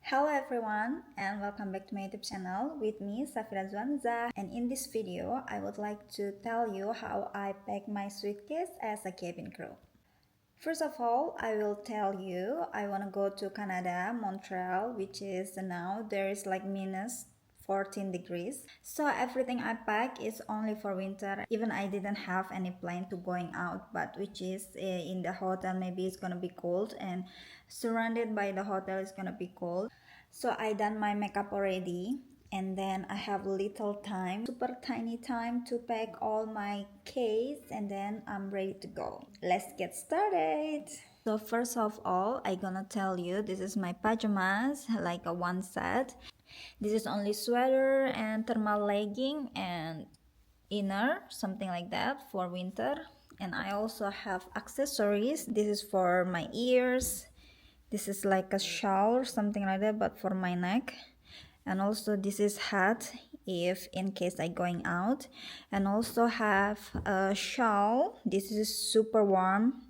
Hello everyone and welcome back to my YouTube channel with me Safira Zwanza, and in this video I would like to tell you how I pack my suitcase as a cabin crew. First of all, I will tell you I want to go to Canada, Montreal, which is now there is like minus 14 degrees. So everything I pack is only for winter. Even I didn't have any plan to going out, but which is in the hotel maybe it's gonna be cold, and surrounded by the hotel is gonna be cold. So I done my makeup already, and then I have little time, super tiny time to pack all my case, and then I'm ready to go. Let's get started. So first of all, I gonna tell you this is my pajamas, like a one set. This is only sweater and thermal legging and inner, something like that for winter. And I also have accessories. This is for my ears. This is like a shawl, something like that, but for my neck. And also this is hat if in case I going out. And also have a shawl. This is super warm,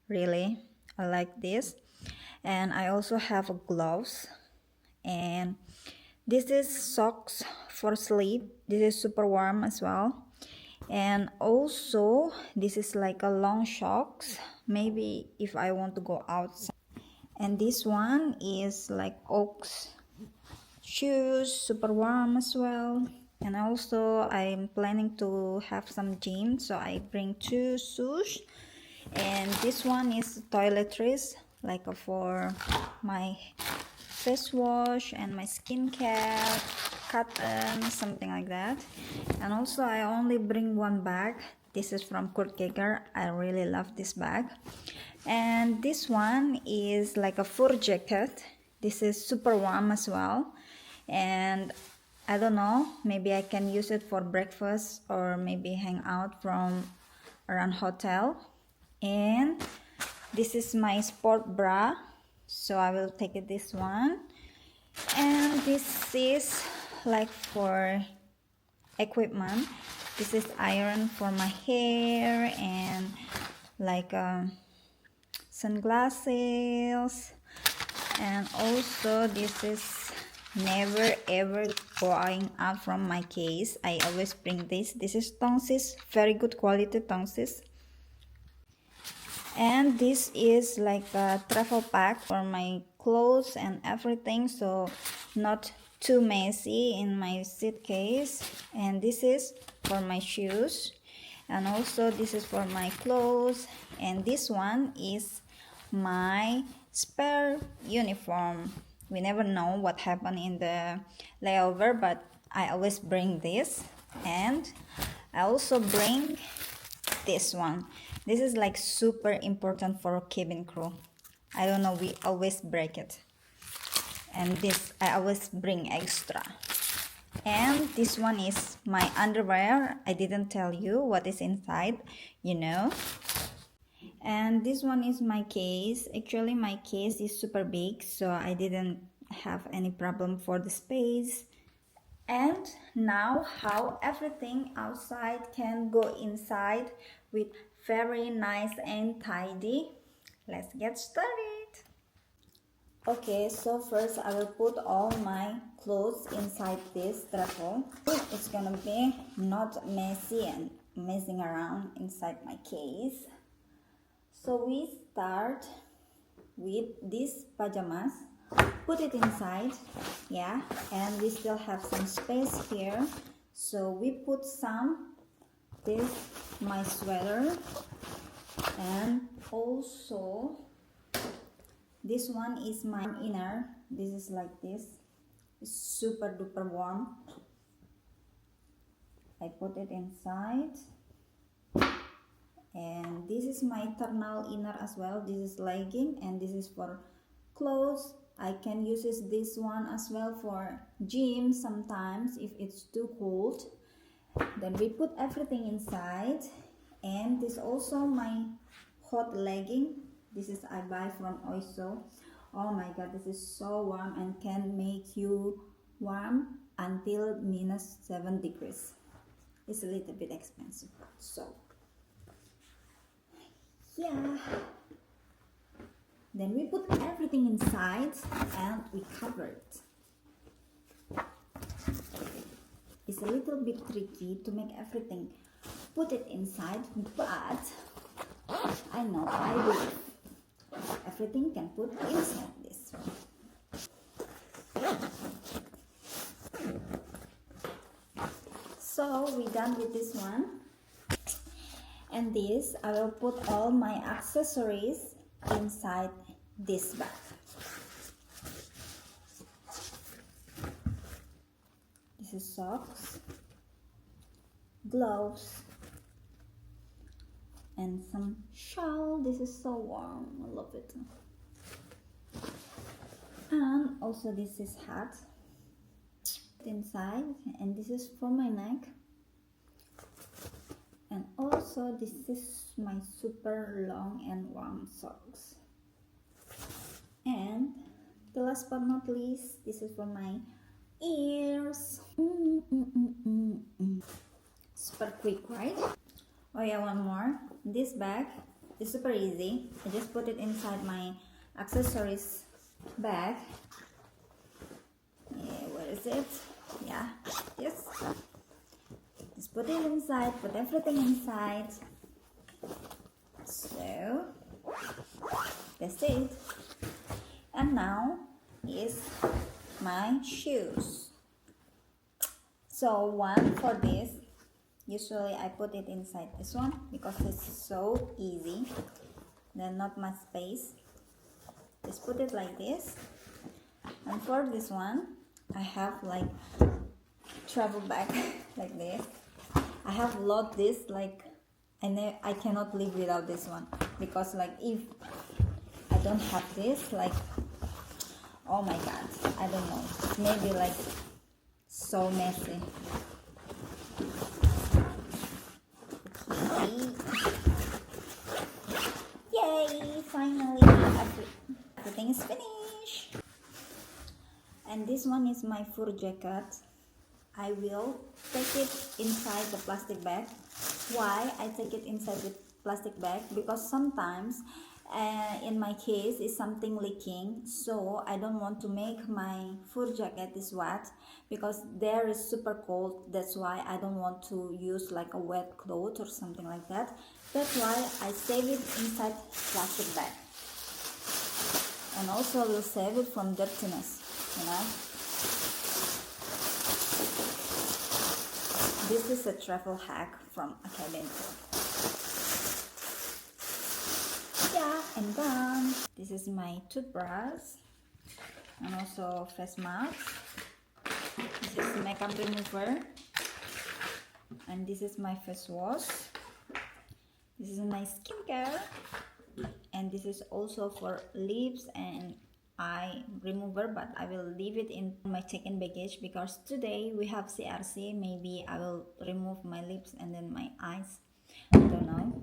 really. I like this. And I also have gloves. And this is socks for sleep. This is super warm as well. And also this is like a long socks, maybe if I want to go outside. And this one is like Oaks shoes, super warm as well. And also I'm planning to have some gym, so I bring two shoes. And this one is toiletries, like for my face wash and my skincare, cotton, something like that. And also I only bring one bag. This is from Kurt Geiger. I really love this bag. And this one is like a fur jacket. This is super warm as well. And I don't know, maybe I can use it for breakfast or maybe hang out from around hotel. And this is my sport bra, so I will take it this one. And this is like for equipment. This is iron for my hair, and like sunglasses. And also this is never ever going out from my case. I always bring this. This is tonsils, very good quality tonsils. And this is like a travel pack for my clothes and everything, so not too messy in my suitcase. And this is for my shoes, and also this is for my clothes. And this one is my spare uniform. We never know what happened in the layover, but I always bring this. And I also bring this one. This is like super important for cabin crew. I don't know, we always break it. And this I always bring extra. And this one is my underwear. I didn't tell you what is inside, you know. And this one is my case. Actually my case is super big, so I didn't have any problem for the space. And now how everything outside can go inside with very nice and tidy. Let's get started. Okay, so first I will put all my clothes inside this travel. It's gonna be not messy and messing around inside my case. So we start with these pajamas. Put it inside, yeah, and we still have some space here, so we put some this my sweater. And also this one is my inner. This is like this. It's super duper warm. I put it inside. And this is my thermal inner as well. This is legging, and this is for clothes. I can use this one as well for gym sometimes if it's too cold. Then we put everything inside. And this also my hot legging. This is I buy from Oiso. Oh my god, this is so warm and can make you warm until minus 7 degrees. It's a little bit expensive, so yeah. Then we put everything inside and we cover it. It's a little bit tricky to make everything put it inside, but I know I will. Everything can put inside this. So we're done with this one. And this, I will put all my accessories inside this bag. This is socks, gloves, and some shawl. This is so warm, I love it. And also this is hat inside, and this is for my neck. And also this is my super long and warm socks. And the last but not least, this is for my ears. Super quick, right? Oh yeah, one more. This bag is super easy. I just put it inside my accessories bag. Yeah, where is it? Yeah, yes. Just put it inside, put everything inside. So that's it. And now is my shoes. So one for this, usually I put it inside this one because it's so easy. There's not much space. Just put it like this. And for this one, I have like travel bag like this. I have lot this, like I know I cannot live without this one, because like if I don't have this, like oh my god, I don't know, maybe like so messy. Okay. Yay, finally everything is finished. And this one is my fur jacket. I will take it inside the plastic bag. Why I take it inside the plastic bag? Because sometimes in my case is something leaking, so I don't want to make my fur jacket is wet, because there is super cold. That's why I don't want to use like a wet cloth or something like that. That's why I save it inside plastic bag. And also will save it from dirtiness, you know. This is a travel hack from Attendant. Yeah, and done. This is my toothbrush and also face mask. This is makeup remover, and this is my face wash. This is my skincare, and this is also for lips and eye remover, but I will leave it in my check-in baggage because today we have CRC. Maybe I will remove my lips and then my eyes, I don't know.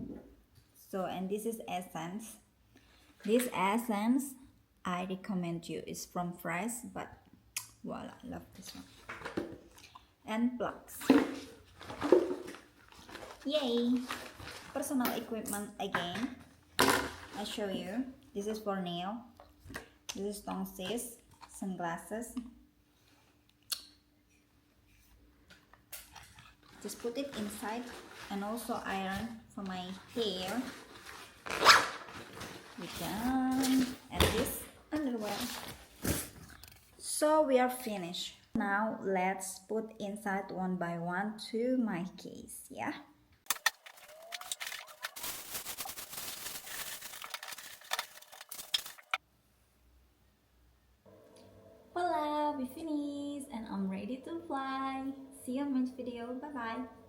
So, and this is essence. This essence I recommend you. It's from Fresh, but voila, I love this one. And plugs. Yay! Personal equipment again. I show you. This is for nail. This is tonsils, sunglasses. Just put it inside, and also iron for my hair. We're done. And this underwear. So we are finished. Now let's put inside one by one to my case, yeah? Voila, we finished and I'm ready to fly. See you on my next video. Bye bye.